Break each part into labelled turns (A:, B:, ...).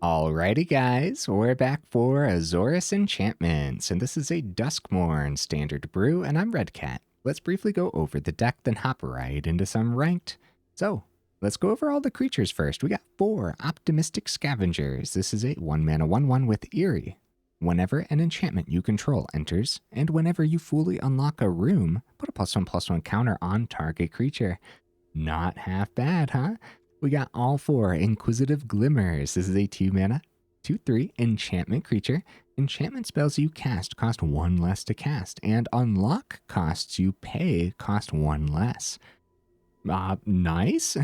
A: Alrighty guys, we're back for Azorius Enchantments, and this is a Duskmourn standard brew, and I'm Redcat. Let's briefly go over the deck, then hop right into some ranked. So, let's go over all the creatures first. We got 4 Optimistic Scavengers. This is a 1-mana 1/1 with Eerie. Whenever an enchantment you control enters, and whenever you fully unlock a room, put a +1/+1 counter on target creature. Not half bad, huh? We got all 4 Inquisitive Glimmers. This is a 2-mana, 2/3 enchantment creature. Enchantment spells you cast cost 1 less to cast, and unlock costs you pay cost 1 less. Nice.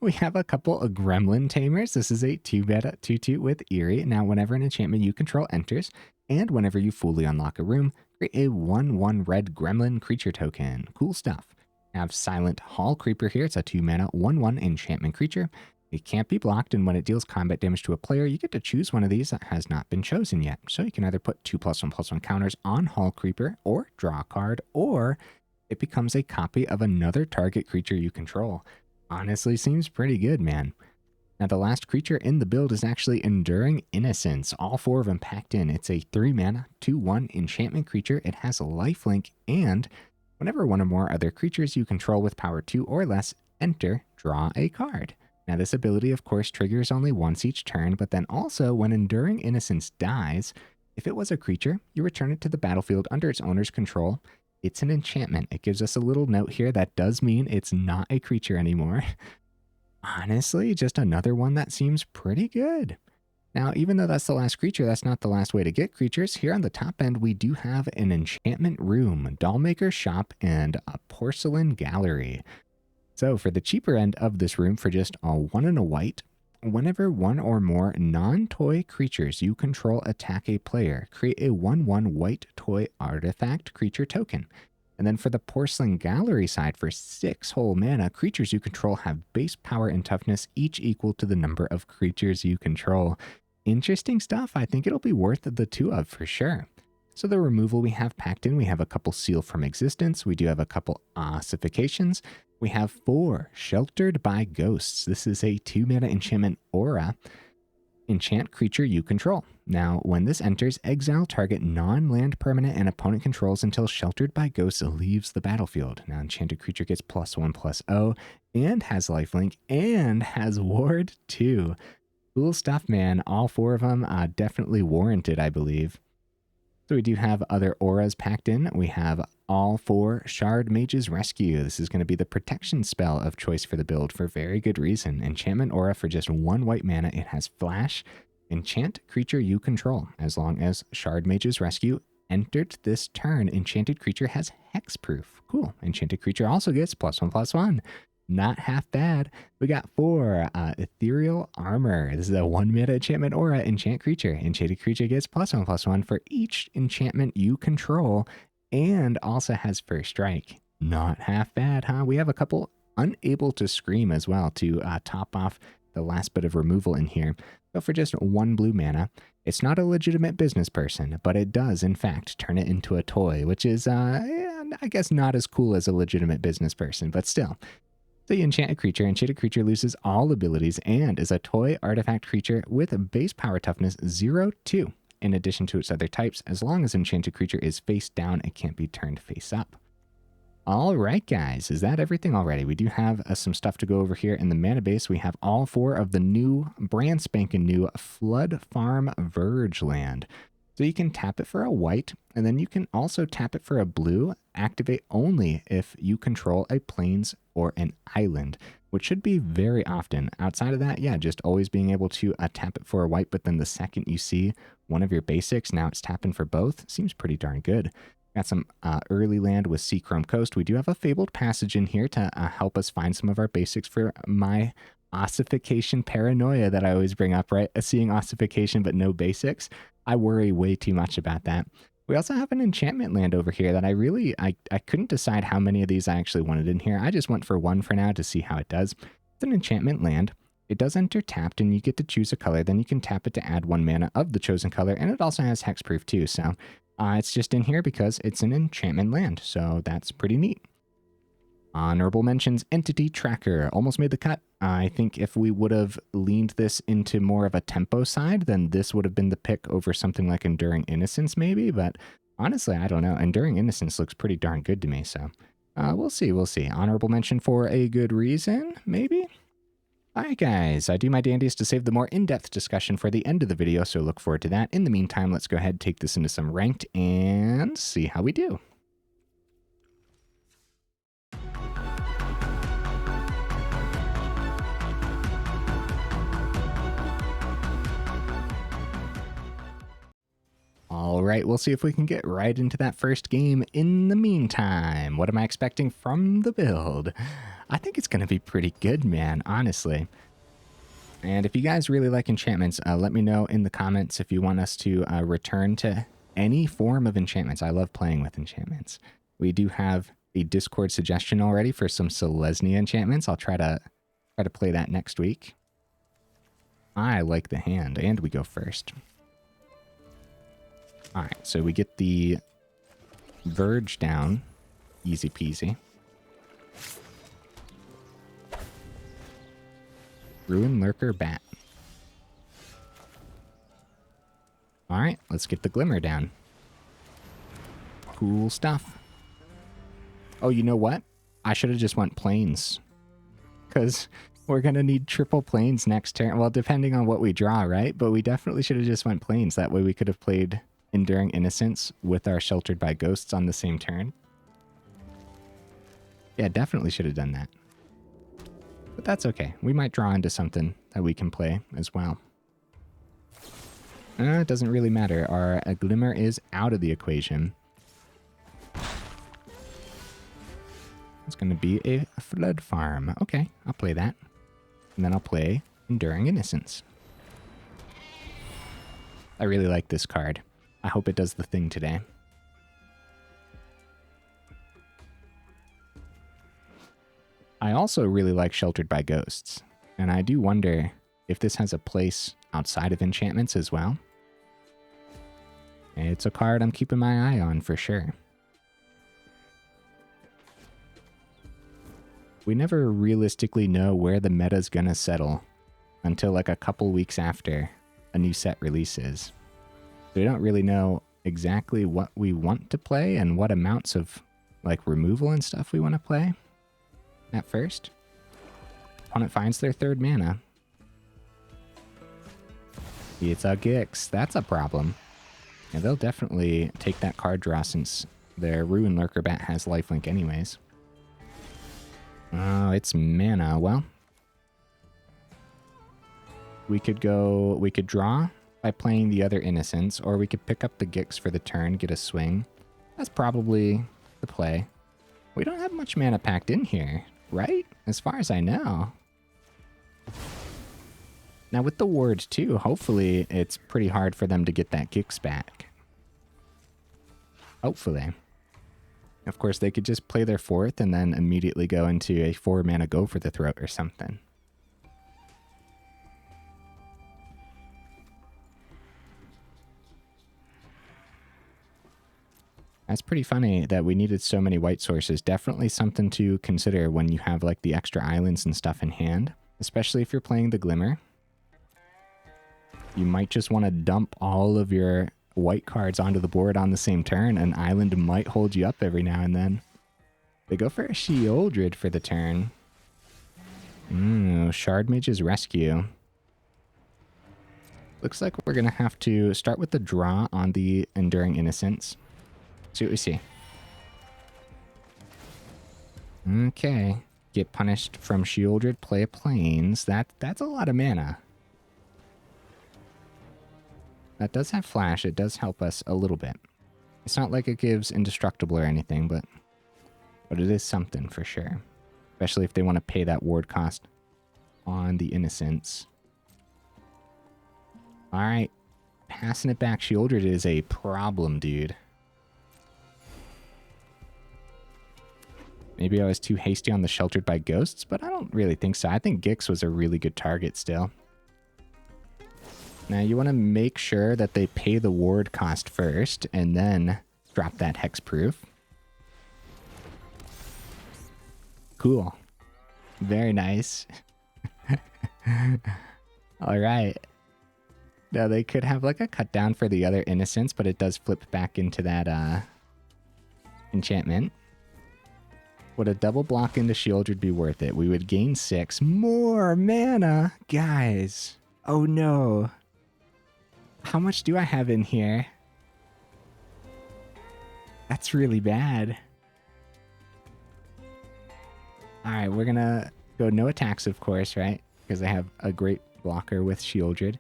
A: We have a couple of Gremlin Tamers. This is a 2-mana, 2/2 with Eerie. Now, whenever an enchantment you control enters, and whenever you fully unlock a room, create a 1/1 red Gremlin creature token. Cool stuff. Have Silent Hallcreeper here. It's a 2-mana 1/1 enchantment creature. It can't be blocked, and when it deals combat damage to a player, you get to choose one of these that has not been chosen yet. So you can either put 2 +1/+1 counters on Hallcreeper, or draw a card, or it becomes a copy of another target creature you control. Honestly, seems pretty good, man. Now, the last creature in the build is actually Enduring Innocence. All 4 of them packed in. It's a 3-mana 2/1 enchantment creature. It has a lifelink, and whenever one or more other creatures you control with power 2 or less enter, draw a card. Now, this ability, of course, triggers only once each turn, but then also when Enduring Innocence dies, if it was a creature, you return it to the battlefield under its owner's control. It's an enchantment. It gives us a little note here that does mean it's not a creature anymore. Honestly, just another one that seems pretty good. Now, even though that's the last creature, that's not the last way to get creatures. Here on the top end, we do have an enchantment room, Dollmaker shop, and a porcelain gallery. So for the cheaper end of this room, for just a 1 and a white, whenever one or more non-toy creatures you control attack a player, create a 1/1 white toy artifact creature token. And then for the porcelain gallery side, for 6 whole mana, creatures you control have base power and toughness, each equal to the number of creatures you control. Interesting stuff. I think it'll be worth the 2 of for sure. So the removal we have packed in, we have a couple Seal from Existence. We do have a couple Ossifications. We have 4 Sheltered by Ghosts. This is a 2-mana enchantment aura. Enchant creature you control. Now, when this enters, exile target non-land permanent and opponent controls until Sheltered by Ghosts leaves the battlefield. Now, enchanted creature gets +1/+0 and has lifelink and has ward 2. Cool stuff, man. All 4 of them definitely warranted, I believe. So we do have other auras packed in. We have all 4 Shardmage's Rescue. This is going to be the protection spell of choice for the build for very good reason. Enchantment aura for just 1 white mana. It has flash. Enchant creature you control. As long as Shardmage's Rescue entered this turn, enchanted creature has hexproof. Cool. Enchanted creature also gets +1/+1. Not half bad. We got 4 Ethereal Armor. This is a 1-mana enchantment aura. Enchant creature. Enchanted creature gets +1/+1 for each enchantment you control, and also has first strike. Not half bad, huh? We have a couple Unable to Scream as well to top off the last bit of removal in here. So for just 1 blue mana, it's not a legitimate business person, but it does, in fact, turn it into a toy, which is, I guess, not as cool as a legitimate business person, but still. So you enchant a creature. Enchanted creature loses all abilities and is a toy artifact creature with base power toughness 0/2. In addition to its other types, as long as enchanted creature is face down, it can't be turned face up. All right, guys, is that everything already? We do have some stuff to go over here in the mana base. We have all 4 of the new, brand spanking new Floodfarm Verge land. So you can tap it for a white, and then you can also tap it for a blue. Activate only if you control a plains or an island, which should be very often. Outside of that, yeah, just always being able to tap it for a white, but then the second you see one of your basics, now it's tapping for both. Seems pretty darn good. Got some early land with Seachrome Coast. We do have a Fabled Passage in here to help us find some of our basics for my Ossification paranoia that I always bring up, right? Seeing Ossification but no basics. I worry way too much about that. We also have an enchantment land over here that I couldn't decide how many of these I actually wanted in here. I just went for 1 for now to see how it does. It's an enchantment land. It does enter tapped, and you get to choose a color. Then you can tap it to add 1 mana of the chosen color, and it also has hexproof too. So it's just in here because it's an enchantment land. So that's pretty neat. Honorable mentions Entity Tracker. Almost made the cut. I think if we would have leaned this into more of a tempo side, then this would have been the pick over something like Enduring Innocence maybe, but honestly, I don't know. Enduring Innocence looks pretty darn good to me, so we'll see, we'll see. Honorable mention for a good reason, maybe? Alright guys, I do my dandiest to save the more in-depth discussion for the end of the video, so look forward to that. In the meantime, let's go ahead and take this into some ranked and see how we do. All right, we'll see if we can get right into that first game. In the meantime, what am I expecting from the build? I think it's going to be pretty good, man, honestly. And if you guys really like enchantments, let me know in the comments if you want us to return to any form of enchantments. I love playing with enchantments. We do have a Discord suggestion already for some Selesnya enchantments. I'll try to play that next week. I like the hand, and we go first. Alright, so we get the Verge down. Easy peasy. Ruin Lurker Bat. Alright, let's get the Glimmer down. Cool stuff. Oh, you know what? I should have just went Plains. Because we're going to need triple Plains next turn. Well, depending on what we draw, right? But we definitely should have just went Plains. That way we could have played Enduring Innocence with our Sheltered by Ghosts on the same turn. Yeah, definitely should have done that. But that's okay. We might draw into something that we can play as well. It doesn't really matter. Our Glimmer is out of the equation. It's going to be a Flood Farm. Okay, I'll play that. And then I'll play Enduring Innocence. I really like this card. I hope it does the thing today. I also really like Sheltered by Ghosts, and I do wonder if this has a place outside of enchantments as well. It's a card I'm keeping my eye on for sure. We never realistically know where the meta's gonna settle until like a couple weeks after a new set releases. We don't really know exactly what we want to play and what amounts of like removal and stuff we want to play at first. Opponent finds their third mana. It's a Gix. That's a problem. Yeah, they'll definitely take that card draw since their Ruin Lurker Bat has lifelink anyways. Oh, it's mana. Well, we could draw by playing the other Innocence, or we could pick up the Gix for the turn, get a swing. That's probably the play. We don't have much mana packed in here, right? As far as I know. Now with the ward too, hopefully it's pretty hard for them to get that Gix back. Hopefully. Of course, they could just play their fourth and then immediately go into a 4 mana Go for the Throat or something. That's pretty funny that we needed so many white sources. Definitely something to consider when you have like the extra islands and stuff in hand, especially if you're playing the Glimmer. You might just want to dump all of your white cards onto the board on the same turn. An island might hold you up every now and then. They go for a Sheoldred for the turn. Shardmage's Rescue. Looks like we're going to have to start with the draw on the Enduring Innocence. See what we see. Okay. Get punished from Sheoldred, play a Plains. That's a lot of mana. That does have flash. It does help us a little bit. It's not like it gives indestructible or anything, but it is something for sure. Especially if they want to pay that ward cost on the Innocence. Alright. Passing it back. Sheoldred is a problem, dude. Maybe I was too hasty on the Sheltered by Ghosts, but I don't really think so. I think Gix was a really good target still. Now you want to make sure that they pay the ward cost first, and then drop that Hexproof. Cool. Very nice. All right. Now they could have like a cut down for the other Innocence, but it does flip back into that enchantment. Would a double block into Shieldred be worth it? We would gain 6 more mana. Guys. Oh no. How much do I have in here? That's really bad. Alright, we're gonna go no attacks, of course, right? Because I have a great blocker with Shieldred.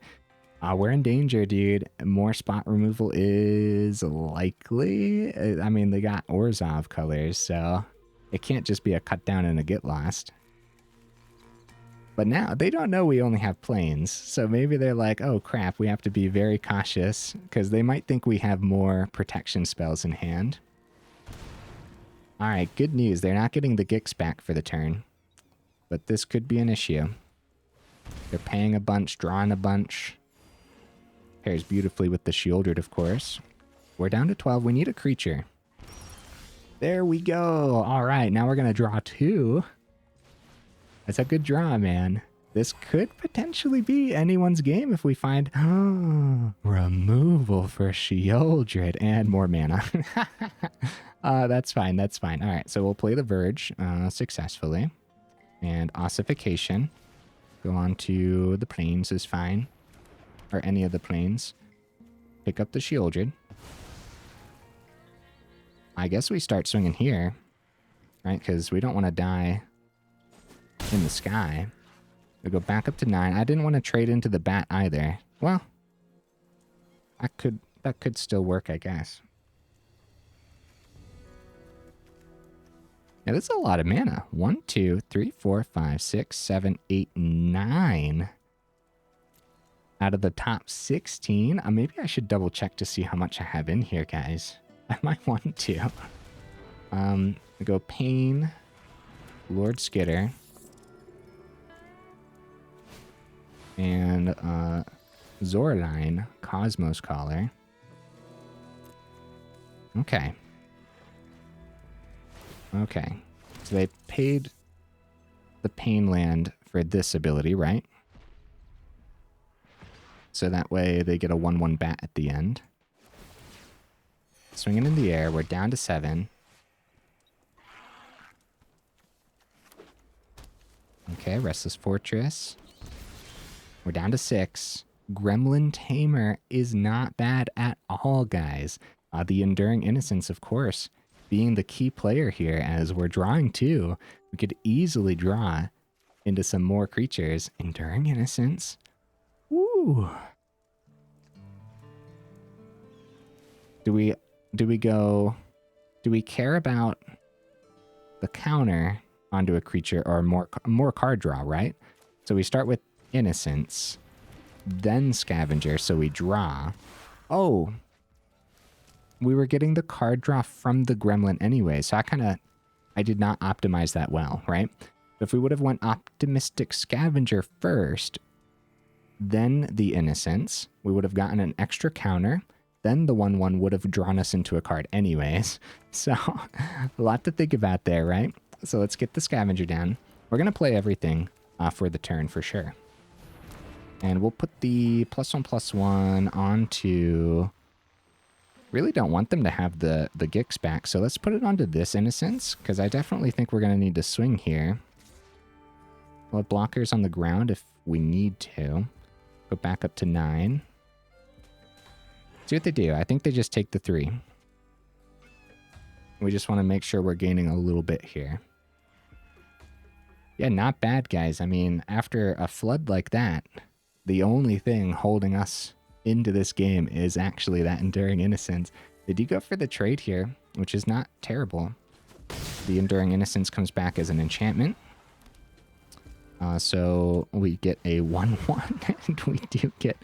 A: We're in danger, dude. More spot removal is likely. I mean, they got Orzhov colors, so it can't just be a cut down and a get lost. But now, they don't know we only have planes, so maybe they're like, oh crap, we have to be very cautious, because they might think we have more protection spells in hand. Alright, good news. They're not getting the Gix back for the turn. But this could be an issue. They're paying a bunch, drawing a bunch. Pairs beautifully with the Shieldred, of course. We're down to 12. We need a creature. There we go. Alright, now we're going to draw 2. That's a good draw, man. This could potentially be anyone's game if we find removal for Shieldred and more mana. That's fine, that's fine. Alright, so we'll play the Verge successfully. And Ossification. Go on to the plains is fine. Or any of the plains. Pick up the Shieldred. I guess we start swinging here. Right, because we don't want to die in the sky. We go back up to 9. I didn't want to trade into the bat either. Well, that could still work, I guess. Yeah, this is a lot of mana. 1, 2, 3, 4, 5, 6, 7, 8, 9. Out of the top 16. Maybe I should double check to see how much I have in here, guys. I might want to. We go Pain, Lord Skitter, and Zoraline, Cosmos Caller. Okay. Okay. So they paid the Pain land for this ability, right? So that way they get a 1/1 bat at the end. Swinging in the air. We're down to 7. Okay, Restless Fortress. We're down to 6. Gremlin Tamer is not bad at all, guys. The Enduring Innocence, of course, being the key player here as we're drawing 2. We could easily draw into some more creatures. Enduring Innocence. Woo! Do we care about the counter onto a creature or more card draw, right? So we start with Innocence, then Scavenger, so we draw. Oh, we were getting the card draw from the Gremlin anyway, so I did not optimize that well, right? If we would have went Optimistic Scavenger first, then the Innocence, we would have gotten an extra counter. Then the 1/1 would have drawn us into a card anyways. So, a lot to think about there, right? So let's get the Scavenger down. We're going to play everything for the turn for sure. And we'll put the +1/+1 onto... Really don't want them to have the Gix back, so let's put it onto this Innocence, because I definitely think we're going to need to swing here. We'll have blockers on the ground if we need to. Go back up to 9. See what they do. I think they just take the 3. We just want to make sure we're gaining a little bit here. Yeah, not bad, guys. I mean, after a flood like that, the only thing holding us into this game is actually that Enduring Innocence. They do go for the trade here, which is not terrible. The Enduring Innocence comes back as an enchantment. So we get a 1/1, and we do get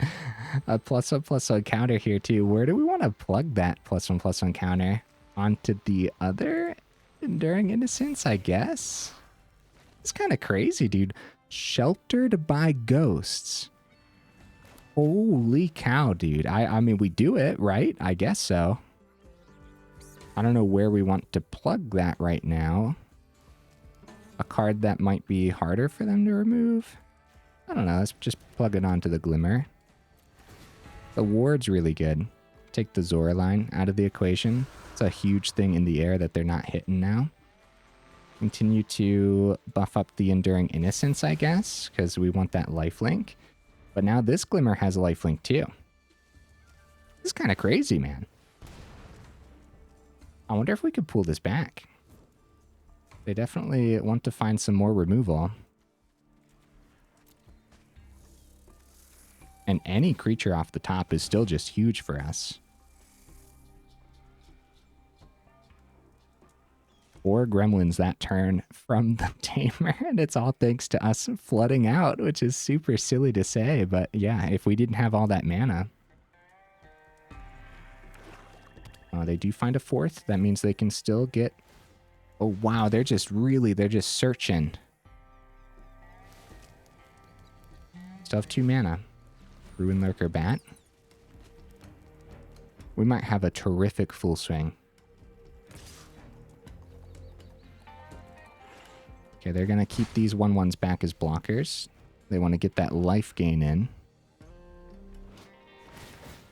A: a +1/+1 counter here too. Where do we want to plug that +1/+1 counter? Onto the other Enduring Innocence, I guess? It's kind of crazy, dude. Sheltered by Ghosts. Holy cow, dude. I mean, we do it, right? I guess so. I don't know where we want to plug that right now. a card that might be harder for them to remove. I don't know. Let's just plug it onto the Glimmer. The ward's really good. Take the Zoraline out of the equation. It's a huge thing in the air that they're not hitting now. Continue to buff up the Enduring Innocence, I guess, because we want that lifelink. But now this Glimmer has a lifelink too. This is kind of crazy, man. I wonder if we could pull this back. They definitely want to find some more removal. And any creature off the top is still just huge for us. 4 gremlins that turn from the Tamer, and it's all thanks to us flooding out, which is super silly to say, but yeah, if we didn't have all that mana. They do find a 4th. That means they can still get... Oh, wow, they're just searching. Still have 2 mana. Ruin Lurker Bat. We might have a terrific full swing. Okay, they're going to keep these 1/1s back as blockers. They want to get that life gain in.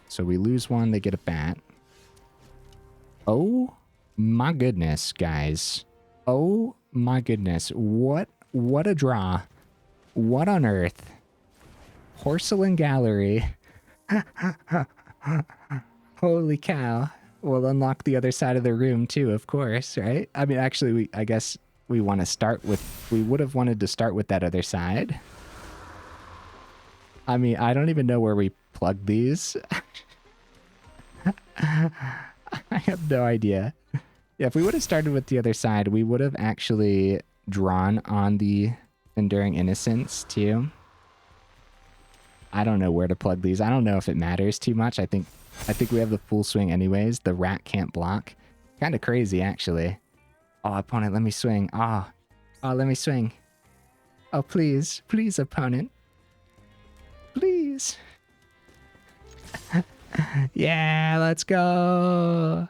A: So we lose 1, they get a bat. Oh my goodness, guys. Oh my goodness. What a draw. What on earth? Porcelain Gallery. Holy cow. We'll unlock the other side of the room too, of course, right? I mean, actually, I guess we want to start with... We would have wanted to start with that other side. I mean, I don't even know where we plug these. I have no idea. Yeah, if we would have started with the other side, we would have actually drawn on the Enduring Innocence too. I don't know where to plug these. I don't know if it matters too much. I think we have the full swing anyways. The rat can't block. Kind of crazy, actually. Oh, opponent, let me swing. Oh, let me swing. Oh, please. Please, opponent. Please. Yeah, let's go.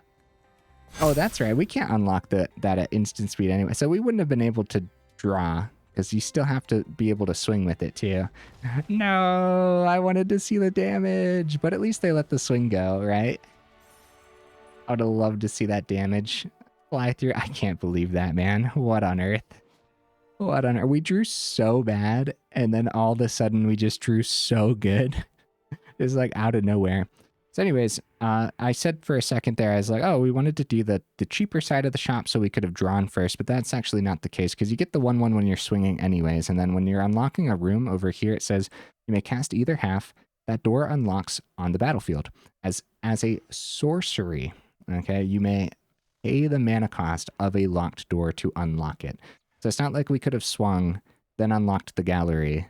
A: Oh, that's right. We can't unlock that at instant speed anyway. So we wouldn't have been able to draw because you still have to be able to swing with it too. No, I wanted to see the damage, but at least they let the swing go, right? I would have loved to see that damage fly through. I can't believe that, man. What on earth? What on earth? We drew so bad, and then all of a sudden we just drew so good. It's like out of nowhere. So anyways, I said for a second there, I was like, oh, we wanted to do the cheaper side of the shop so we could have drawn first, but that's actually not the case because you get the 1/1 when you're swinging anyways, and then when you're unlocking a room over here, it says you may cast either half. That door unlocks on the battlefield as a sorcery. Okay, you may pay the mana cost of a locked door to unlock it. So it's not like we could have swung, then unlocked the gallery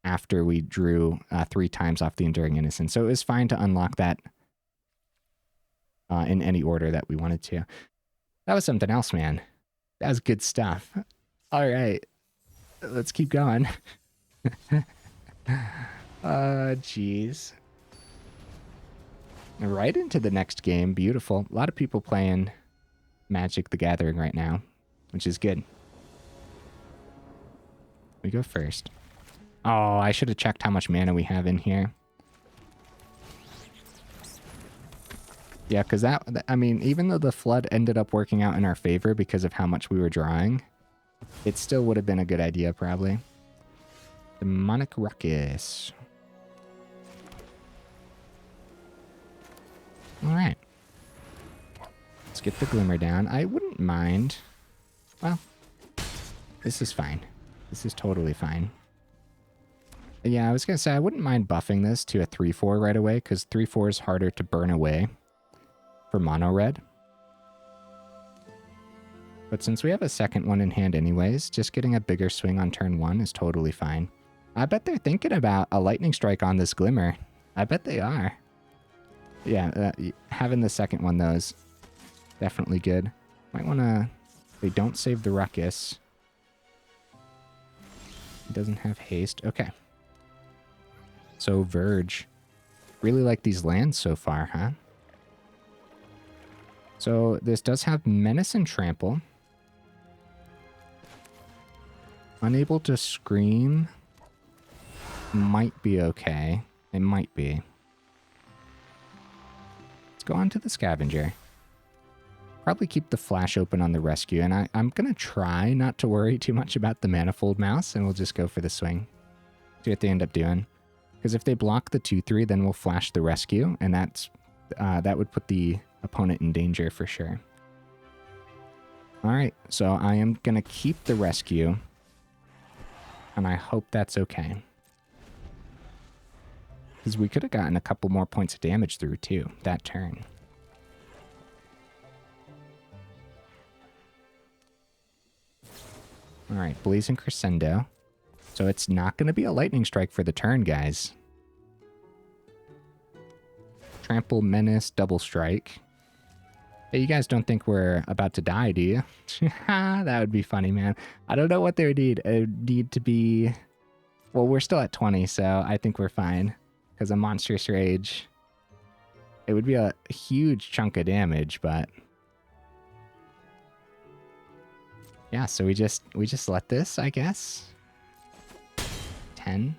A: after we drew 3 times off the Enduring Innocence. So it was fine to unlock that in any order that we wanted to. That was something else, man. That was good stuff. All right. Let's keep going. Jeez. Right into the next game. Beautiful. A lot of people playing Magic the Gathering right now, which is good. We go first. Oh, I should have checked how much mana we have in here. Yeah, because I mean, even though the flood ended up working out in our favor because of how much we were drawing, it still would have been a good idea, probably. Demonic Ruckus. Alright. Let's get the Glimmer down. I wouldn't mind... Well, this is fine. This is totally fine. Yeah, I was going to say, I wouldn't mind buffing this to a 3/4 right away, because 3/4 is harder to burn away for mono red. But since we have a second one in hand anyways, just getting a bigger swing on turn 1 is totally fine. I bet they're thinking about a lightning strike on this Glimmer. I bet they are. Yeah, having the second one, though, is definitely good. Might want to... They don't save the Ruckus. It doesn't have haste. Okay. So, Verge. Really like these lands so far, huh? So, this does have Menace and Trample. Unable to scream might be okay. It might be. Let's go on to the scavenger. Probably keep the flash open on the rescue, and I'm going to try not to worry too much about the Manifold Mouse, and we'll just go for the swing. See what they end up doing. Because if they block the 2/3, then we'll flash the rescue, and that would put the opponent in danger for sure. Alright, so I am going to keep the rescue, and I hope that's okay. Because we could have gotten a couple more points of damage through, too, that turn. Alright, Blazing Crescendo. So it's not going to be a Lightning Strike for the turn, guys. Trample, Menace, Double Strike. Hey, you guys don't think we're about to die, do you? That would be funny, man. I don't know what they would need. It would need to be... Well, we're still at 20, so I think we're fine. Because a Monstrous Rage... It would be a huge chunk of damage, but... Yeah, so we just let this, I guess. 10.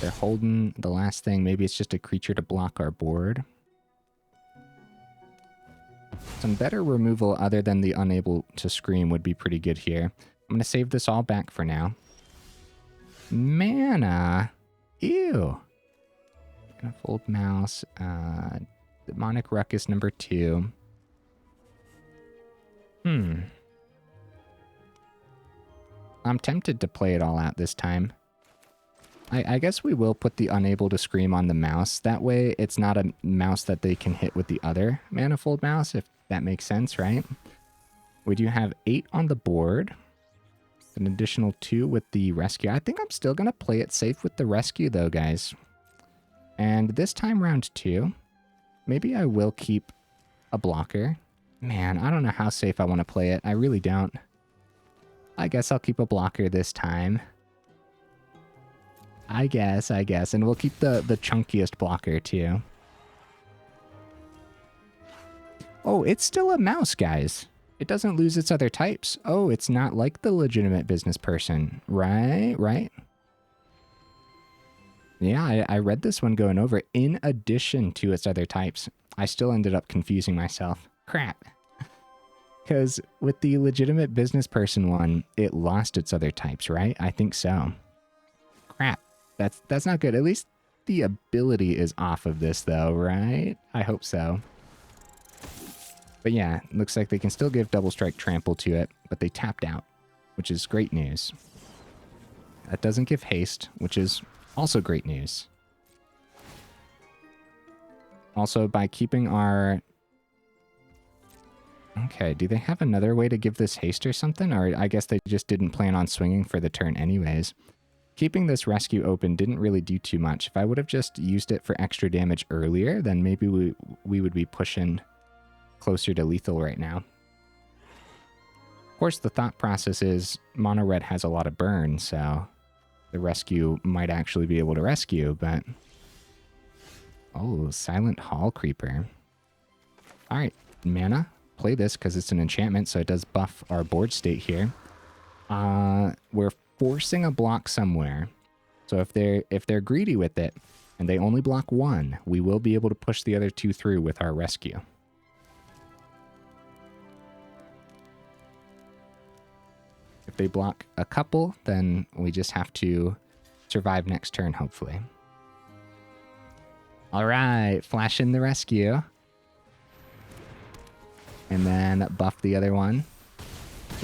A: They're holding the last thing. Maybe it's just a creature to block our board. Some better removal other than the unable to scream would be pretty good here. I'm going to save this all back for now. Mana. Ew. Manifold Mouse. Demonic Ruckus number 2. I'm tempted to play it all out this time. I guess we will put the unable to scream on the mouse. That way it's not a mouse that they can hit with the other Manifold Mouse, if that makes sense, right? We do have 8 on the board. An additional 2 with the rescue. I think I'm still going to play it safe with the rescue though, guys. And this time round 2, maybe I will keep a blocker. Man, I don't know how safe I want to play it. I really don't. I guess I'll keep a blocker this time. I guess. And we'll keep the chunkiest blocker too. Oh, it's still a mouse, guys. It doesn't lose its other types. Oh, it's not like the legitimate business person. Right? Yeah, I read this one going over. In addition to its other types, I still ended up confusing myself. Crap. Because with the legitimate business person one, it lost its other types, right? I think so. Crap. That's not good. At least the ability is off of this though, right? I hope so. But yeah, looks like they can still give Double Strike Trample to it, but they tapped out, which is great news. That doesn't give haste, which is also great news. Also, by keeping our... Okay, do they have another way to give this haste or something? Or I guess they just didn't plan on swinging for the turn anyways. Keeping this rescue open didn't really do too much. If I would have just used it for extra damage earlier, then maybe we would be pushing closer to lethal right now. Of course, the thought process is mono red has a lot of burn, so the rescue might actually be able to rescue, but... Oh, Silent Hallcreeper. Alright, mana. Play this because it's an enchantment, so it does buff our board state here. We're forcing a block somewhere. So if they're greedy with it, and they only block 1, we will be able to push the other 2 through with our rescue. If they block a couple, then we just have to survive next turn, hopefully. Alright, flash in the rescue. And then buff the other one.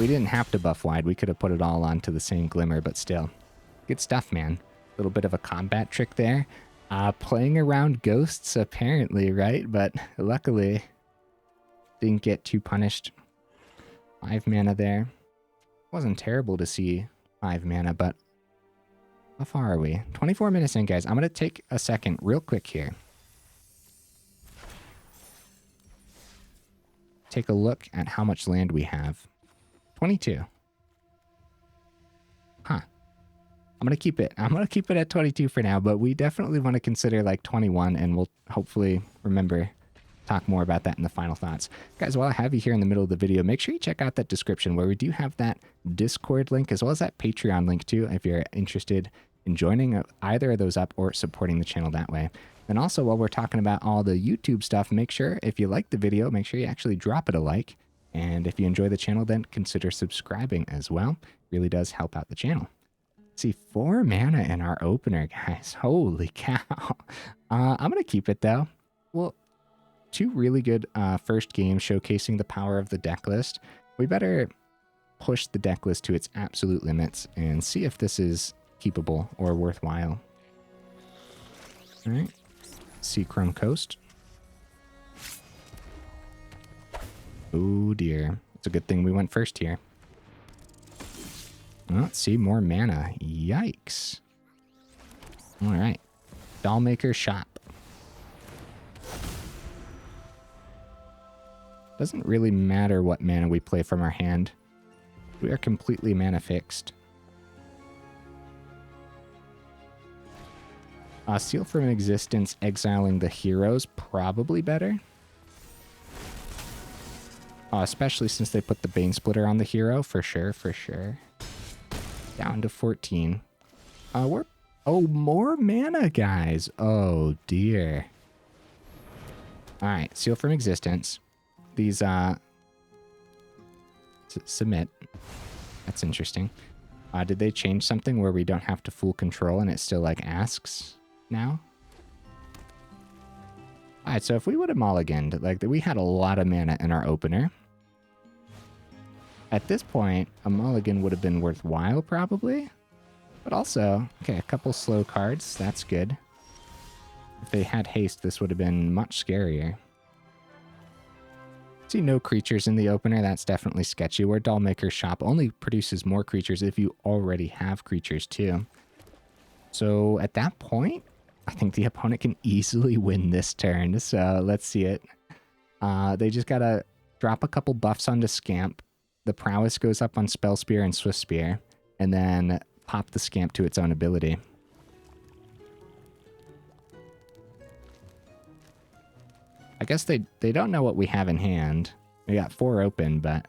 A: We didn't have to buff wide. We could have put it all onto the same Glimmer, but still. Good stuff, man. A little bit of a combat trick there. Playing around ghosts, apparently, right? But luckily, didn't get too punished. 5 mana there. Wasn't terrible to see 5 mana, but how far are we? 24 minutes in, guys. I'm going to take a second real quick here. Take a look at how much land we have. 22. Huh. I'm going to keep it. I'm going to keep it at 22 for now, but we definitely want to consider like 21, and we'll hopefully remember talk more about that in the final thoughts. Guys, while I have you here in the middle of the video, make sure you check out that description where we do have that Discord link as well as that Patreon link too, if you're interested in joining either of those up or supporting the channel that way. And also, while we're talking about all the YouTube stuff, make sure if you like the video, make sure you actually drop it a like. And if you enjoy the channel, then consider subscribing as well. It really does help out the channel. See, 4 mana in our opener, guys. Holy cow. I'm going to keep it, though. Well, 2 really good first games showcasing the power of the deck list. We better push the deck list to its absolute limits and see if this is keepable or worthwhile. All right. Seachrome Coast. Oh, dear. It's a good thing we went first here. Well, let's see, more mana. Yikes. All right. Dollmaker shop. Doesn't really matter what mana we play from our hand. We are completely mana fixed. Seal from Existence, exiling the heroes, probably better. Especially since they put the Bane Splitter on the hero, for sure, for sure. Down to 14. Oh, more mana, guys. Oh, dear. Alright, Seal from Existence. These, submit. That's interesting. Did they change something where we don't have to full control and it still, like, asks now? Alright, so if we would have mulliganed, like, we had a lot of mana in our opener. At this point, a mulligan would have been worthwhile, probably. But also, okay, a couple slow cards. That's good. If they had haste, this would have been much scarier. See, no creatures in the opener. That's definitely sketchy. Where Dollmaker's shop only produces more creatures if you already have creatures, too. So, at that point, I think the opponent can easily win this turn. So, let's see it. They just gotta drop a couple buffs onto Scamp. The prowess goes up on Spell Spear and Swift Spear, and then pop the Scamp to its own ability. I guess they don't know what we have in hand. We got 4 open, but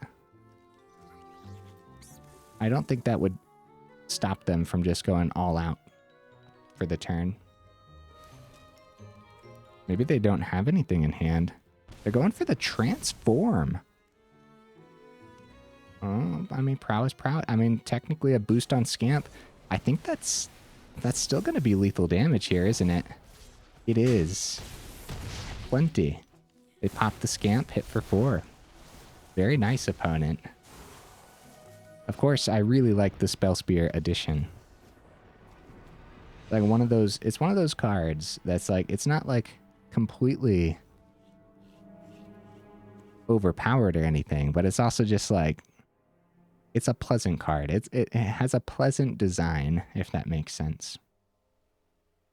A: I don't think that would stop them from just going all out for the turn. Maybe they don't have anything in hand. They're going for the Transform. Oh, I mean, prowess. I mean, technically a boost on Scamp. I think that's still going to be lethal damage here, isn't it? It is. Plenty. They pop the Scamp, hit for 4. Very nice opponent. Of course, I really like the Spell Spear addition. Like one of those, it's one of those cards that's like, it's not like completely overpowered or anything, but it's also just like, it's a pleasant card. It has a pleasant design, if that makes sense.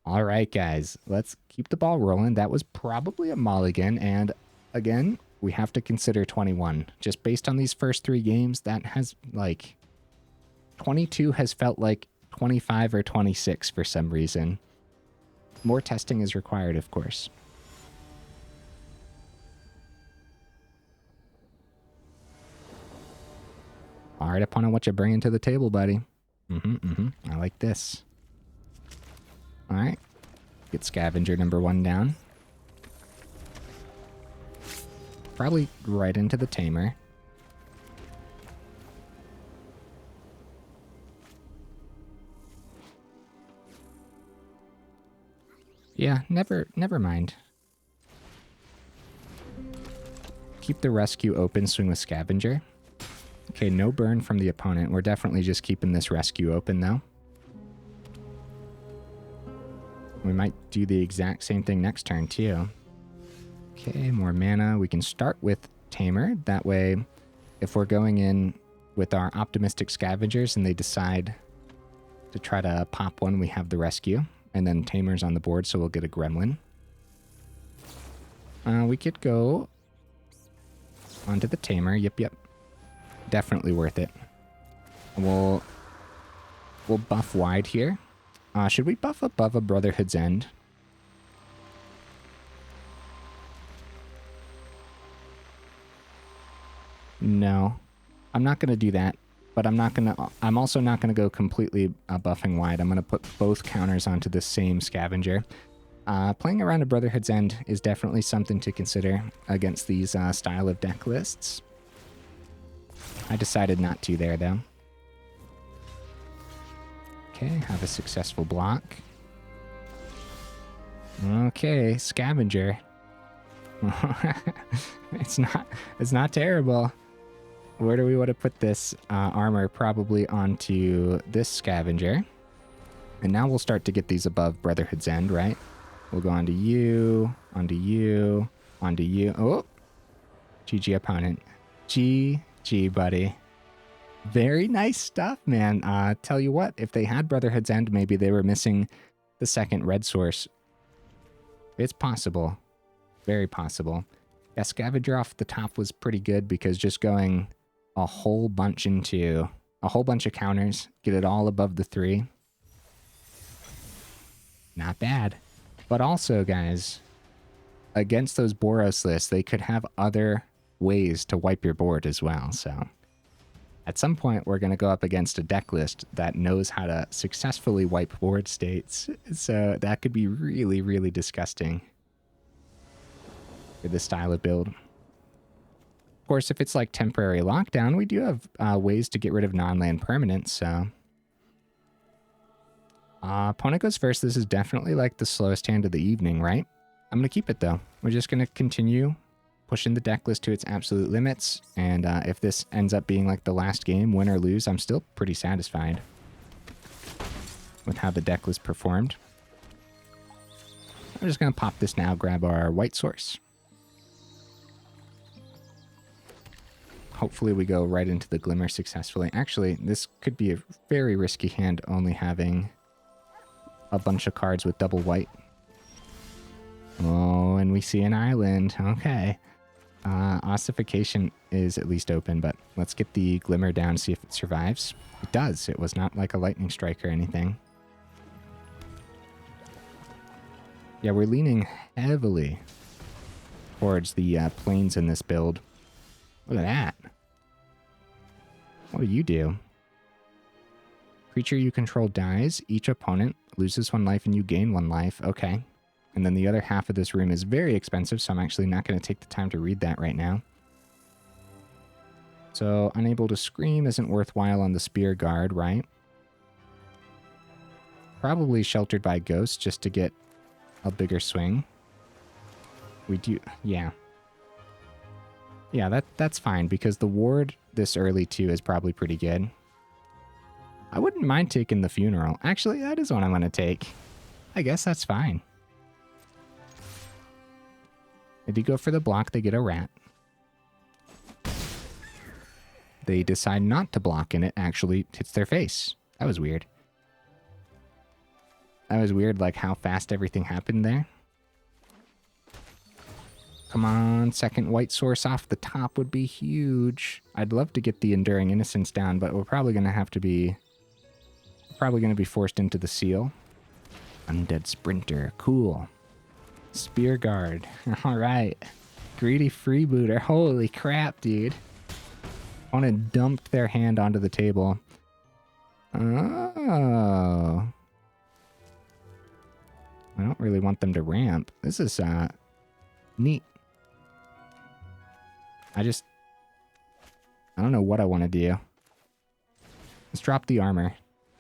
A: All right, guys, let's keep the ball rolling. That was probably a mulligan, and again, we have to consider 21. Just based on these first 3 games, that has, like, 22 has felt like 25 or 26 for some reason. More testing is required, of course. All right, opponent, what you bringing to the table, buddy? I like this. All right. Get Scavenger number 1 down. Probably right into the Tamer. Yeah, never mind. Keep the rescue open, swing with Scavenger. Okay, no burn from the opponent. We're definitely just keeping this rescue open, though. We might do the exact same thing next turn, too. Okay, more mana. We can start with Tamer. That way, if we're going in with our Optimistic Scavengers and they decide to try to pop one, we have the rescue. And then Tamer's on the board, so we'll get a Gremlin. We could go onto the Tamer. Yep. Definitely worth it. We'll buff wide here. Should we buff above a Brotherhood's End? No, I'm not going to do that. But I'm also not going to go completely buffing wide. I'm going to put both counters onto the same scavenger. Playing around a Brotherhood's End is definitely something to consider against these style of deck lists. I decided not to there, though. Okay, have a successful block. Okay, scavenger. It's not terrible. Where do we want to put this armor? Probably onto this scavenger. And now we'll start to get these above Brotherhood's End, right? We'll go onto you, onto you, onto you. Oh! GG opponent. GG, buddy. Very nice stuff, man. Tell you what, if they had Brotherhood's End, maybe they were missing the second red source. It's possible. Very possible. Yeah, scavenger off the top was pretty good because just going a whole bunch into a whole bunch of counters, get it all above the 3. Not bad. But also, guys, against those Boros lists, they could have other ways to wipe your board as well. So at some point, we're going to go up against a deck list that knows how to successfully wipe board states. So that could be really, really disgusting for this style of build. Of course, if it's like temporary lockdown, we do have ways to get rid of non-land permanents, so... opponent goes first. This is definitely like the slowest hand of the evening, right? I'm going to keep it, though. We're just going to continue pushing the deck list to its absolute limits, and if this ends up being like the last game, win or lose, I'm still pretty satisfied with how the deck list performed. I'm just going to pop this now, grab our white source. Hopefully we go right into the Glimmer successfully. Actually, this could be a very risky hand, only having a bunch of cards with double white. Oh, and we see an island. Okay. Ossification is at least open, but let's get the Glimmer down, see if it survives. It does. It was not like a lightning strike or anything. Yeah, we're leaning heavily towards the plains in this build. Look at that. What do you do? Creature you control dies. Each opponent loses 1 life and you gain 1 life. Okay. And then the other half of this room is very expensive, so I'm actually not going to take the time to read that right now. So, unable to scream isn't worthwhile on the Spear Guard, right? Probably sheltered by Ghost just to get a bigger swing. We do, yeah. Yeah, that's fine, because the ward this early, too, is probably pretty good. I wouldn't mind taking the Funeral. Actually, that is what I'm going to take. I guess that's fine. They do go for the block, they get a rat. They decide not to block, and it actually hits their face. That was weird. That was weird, like how fast everything happened there. Come on, second white source off the top would be huge. I'd love to get the Enduring Innocence down, but we're probably going to have to be... probably going to be forced into the seal. Undead Sprinter, cool. Spear Guard, alright. Greedy Freebooter, holy crap, dude. I want to dump their hand onto the table. Oh. I don't really want them to ramp. This is, neat. I don't know what I want to do. Let's drop the armor.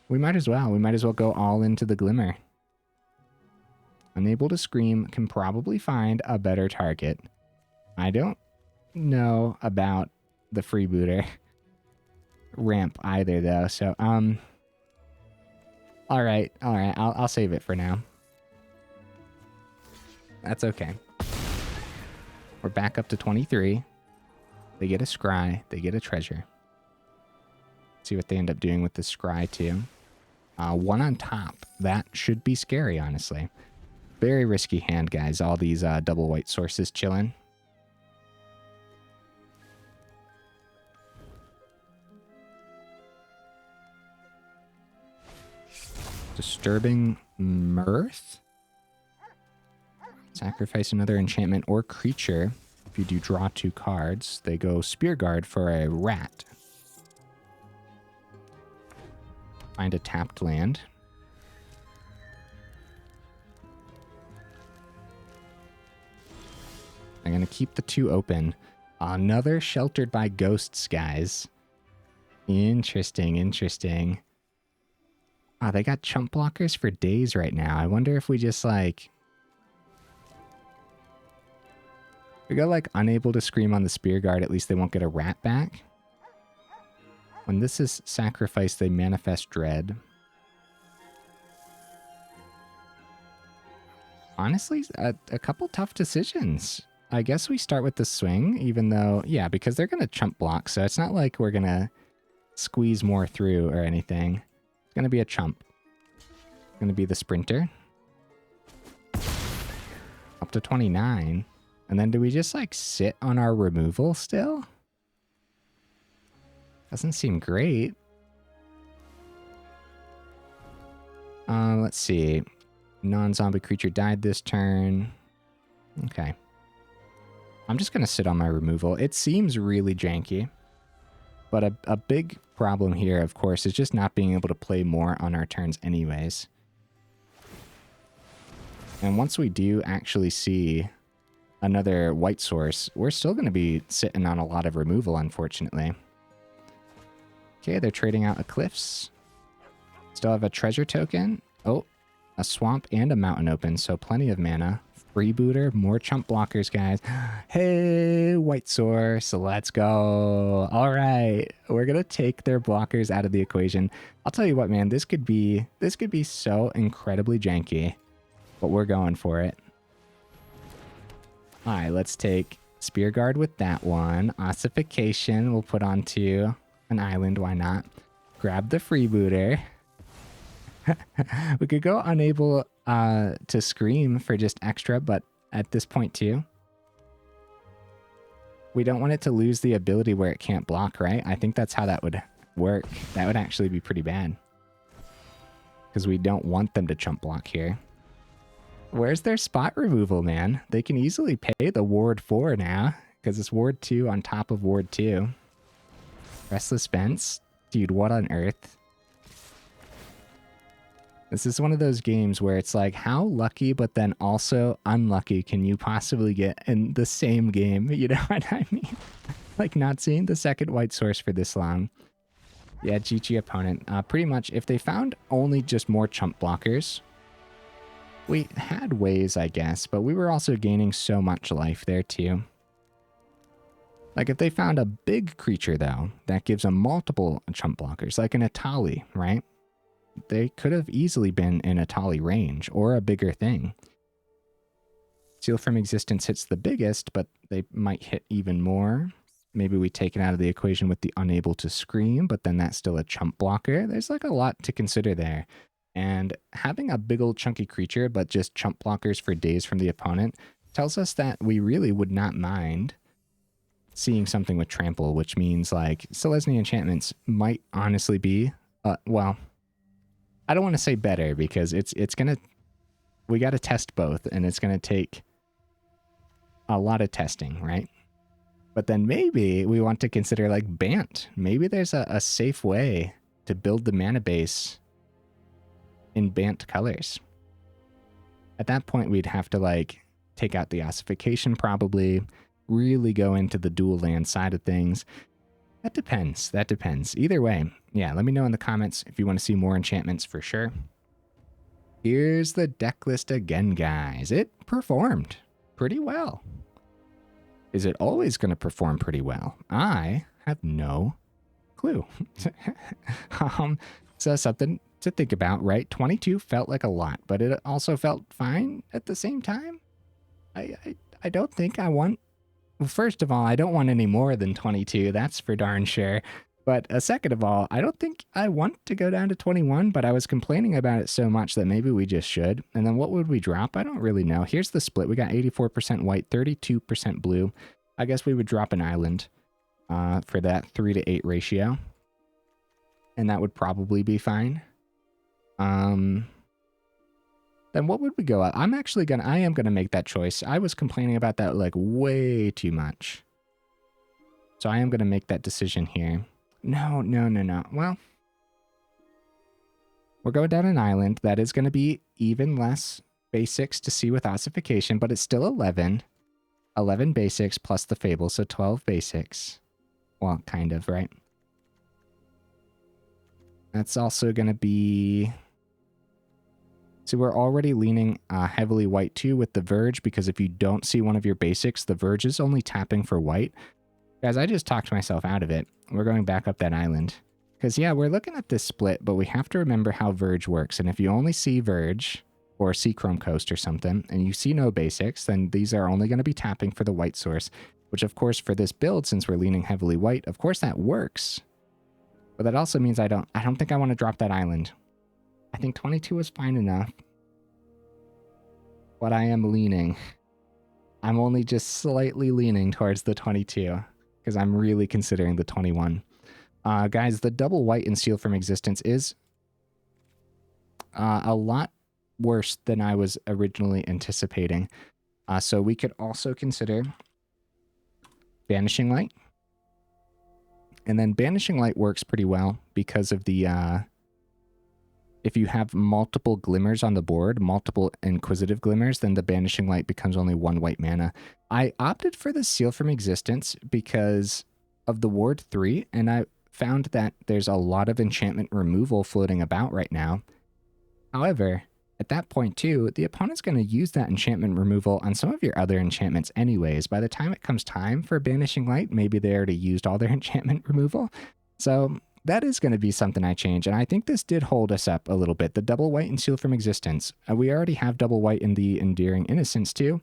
A: We might as well. We might as well go all into the Glimmer. Unable to scream can probably find a better target. I don't know about the freebooter ramp either, though. So, all right. I'll save it for now. That's okay. We're back up to 23. They get a scry. They get a treasure. See what they end up doing with the scry, too. 1 on top. That should be scary, honestly. Very risky hand, guys. All these double white sources chilling. Disturbing Mirth. Sacrifice another enchantment or creature. If you do draw 2 cards, they go Spear Guard for a rat. Find a tapped land. I'm going to keep the 2 open. Another Sheltered by Ghosts, guys. Interesting, interesting. Oh, they got chump blockers for days right now. I wonder if we just, like... we go, like, unable to scream on the Spear Guard, at least they won't get a rat back. When this is sacrificed, they manifest dread. Honestly, a couple tough decisions. I guess we start with the swing, even though, yeah, because they're going to chump block, so it's not like we're going to squeeze more through or anything. It's going to be a chump. It's going to be the sprinter. Up to 29. And then do we just, like, sit on our removal still? Doesn't seem great. Let's see. Non-zombie creature died this turn. Okay. I'm just going to sit on my removal. It seems really janky. But a big problem here, of course, is just not being able to play more on our turns anyways. And once we do actually see another white source, we're still going to be sitting on a lot of removal, unfortunately. Okay, they're trading out Eclipse. Still have a treasure token. Oh, a swamp and a mountain open, so plenty of mana. Freebooter, more chump blockers, guys. Hey, white source, let's go. All right, we're gonna take their blockers out of the equation. I'll tell you what, man, this could be so incredibly janky, but we're going for it. All right, let's take Spear Guard with that one. Ossification we'll put onto an island, why not? Grab the freebooter. We could go unable to scream for just extra, but at this point too, we don't want it to lose the ability where it can't block, right? I think that's how that would work. That would actually be pretty bad. Because we don't want them to chump block here. Where's their spot removal, man? They can easily pay the Ward 4 now, because it's Ward 2 on top of Ward 2. Restless Fence? Dude, what on earth? This is one of those games where it's like, how lucky but then also unlucky can you possibly get in the same game? You know what I mean? Like not seeing the second white source for this long. Yeah, GG opponent. Pretty much, if they found only just more chump blockers, we had ways, I guess, but we were also gaining so much life there too. Like if they found a big creature though, that gives them multiple chump blockers, like an Atali, right? They could have easily been in Atali range or a bigger thing. Seal from Existence hits the biggest, but they might hit even more. Maybe we take it out of the equation with the Unable to Scream, but then that's still a chump blocker. There's like a lot to consider there. And having a big old chunky creature, but just chump blockers for days from the opponent, tells us that we really would not mind seeing something with Trample, which means like Selesnya Enchantments might honestly be, well, I don't want to say better because it's gonna, we got to test both and it's gonna take a lot of testing, right? But then maybe we want to consider like Bant. Maybe there's a safe way to build the mana base in Bant colors. At that point, we'd have to like take out the Ossification probably, really go into the dual land side of things. That depends. That depends. Either way, yeah, let me know in the comments if you want to see more enchantments for sure. Here's the deck list again, guys. It performed pretty well. Is it always going to perform pretty well? I have no clue. So something to think about, right? 22 felt like a lot, but it also felt fine at the same time. I don't think I want... Well, first of all, I don't want any more than 22. That's for darn sure. But second of all, I don't think I want to go down to 21, but I was complaining about it so much that maybe we just should. And then what would we drop? I don't really know. Here's the split. We got 84% white, 32% blue. I guess we would drop an island for that 3-to-8 ratio. And that would probably be fine. then what would we go up? I am gonna make that choice. I was complaining about that like way too much. So I am gonna make that decision here. No. Well, we're going down an island. That is gonna be even less basics to see with Ossification, but it's still 11. 11 basics plus the Fable, so 12 basics. Well, kind of, right? That's also going to be... So we're already leaning heavily white too with the Verge, because if you don't see one of your basics, the Verge is only tapping for white. Guys, I just talked myself out of it. We're going back up that island. Because, yeah, we're looking at this split, but we have to remember how Verge works. And if you only see Verge or Seachrome Coast or something, and you see no basics, then these are only going to be tapping for the white source, which, of course, for this build, since we're leaning heavily white, of course that works. But that also means I don't think I want to drop that island. I think 22 is fine enough. But I am leaning. I'm only just slightly leaning towards the 22, because I'm really considering the 21. Guys, the double white and Seal from Existence is a lot worse than I was originally anticipating. So we could also consider Banishing Light. And then Banishing Light works pretty well because of the, if you have multiple glimmers on the board, multiple Inquisitive Glimmers, then the Banishing Light becomes only 1 white mana. I opted for the Seal from Existence because of the Ward 3, and I found that there's a lot of enchantment removal floating about right now. However, at that point too, the opponent's going to use that enchantment removal on some of your other enchantments anyways. By the time it comes time for Banishing Light, maybe they already used all their enchantment removal. So that is going to be something I change, and I think this did hold us up a little bit. The double white and Seal from Existence. We already have double white in the Enduring Innocence too.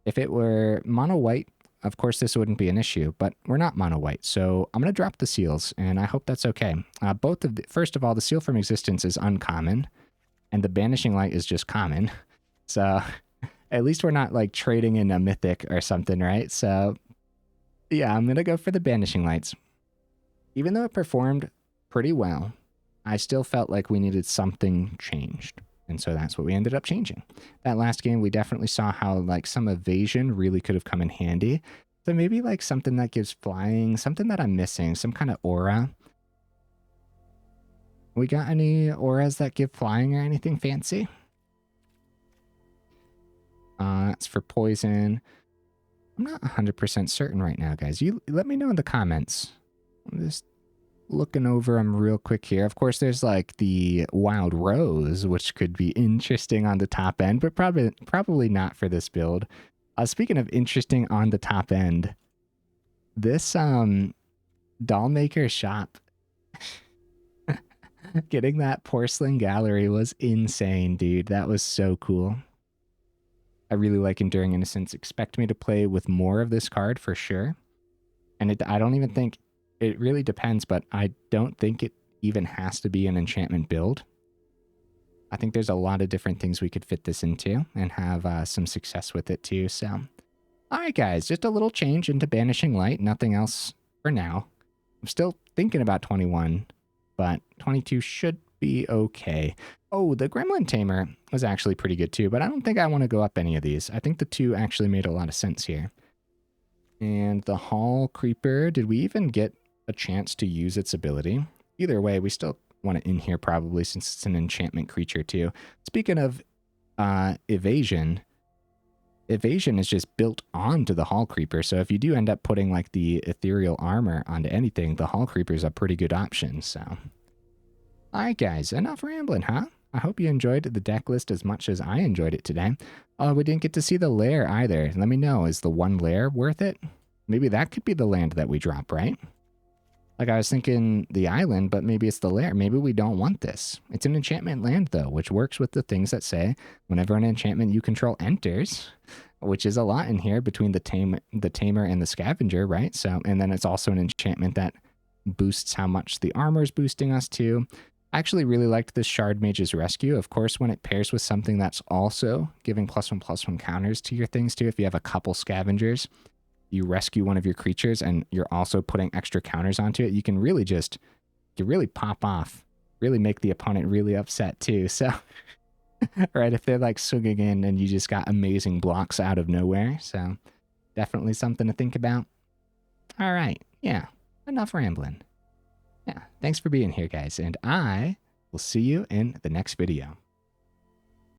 A: If it were mono white, of course this wouldn't be an issue, but we're not mono white, so I'm going to drop the seals, and I hope that's okay. First of all, the Seal from Existence is uncommon, and the Banishing Light is just common. So at least we're not like trading in a mythic or something, right? So yeah, I'm going to go for the Banishing Lights. Even though it performed pretty well, I still felt like we needed something changed. And so that's what we ended up changing. That last game, we definitely saw how like some evasion really could have come in handy. So maybe like something that gives flying, something that I'm missing, some kind of aura. We got any auras that give flying or anything fancy? That's for poison. I'm not 100% certain right now, guys. You let me know in the comments. I'm just looking over them real quick here. Of course, there's like the Wild Rose, which could be interesting on the top end, but probably not for this build. Speaking of interesting on the top end, this Dollmaker shop, getting that Porcelain gallery was insane, dude. That was so cool. I really like Enduring Innocence. Expect me to play with more of this card for sure. And I don't even think... It really depends, but I don't think it even has to be an enchantment build. I think there's a lot of different things we could fit this into and have some success with it too. So, all right, guys, just a little change into Banishing Light. Nothing else for now. I'm still thinking about 21, but 22 should be okay. Oh, the Gremlin Tamer was actually pretty good too, but I don't think I want to go up any of these. I think the 2 actually made a lot of sense here. And the Hallcreeper, did we even get a chance to use its ability? Either way, we still want it in here probably since it's an enchantment creature too. Speaking of evasion is just built onto the Hallcreeper, so if you do end up putting like the Ethereal Armor onto anything, the Hallcreeper is a pretty good option. So alright guys, enough rambling, huh? I hope you enjoyed the deck list as much as I enjoyed it today. We didn't get to see the Lair either. Let me know, is the 1 Lair worth it? Maybe that could be the land that we drop, right? Like I was thinking the island, but maybe it's the Lair. Maybe we don't want this. It's an enchantment land though, which works with the things that say whenever an enchantment you control enters, which is a lot in here between the Tamer and the Scavenger, right? So, and then it's also an enchantment that boosts how much the armor is boosting us to. I actually really liked this Shardmage's Rescue. Of course, when it pairs with something that's also giving +1/+1 counters to your things too. If you have a couple Scavengers, you rescue one of your creatures and you're also putting extra counters onto it, you can really pop off, really make the opponent really upset too. So right? If they're like swinging in and you just got amazing blocks out of nowhere. So definitely something to think about. All right. Yeah. Enough rambling. Yeah. Thanks for being here, guys. And I will see you in the next video.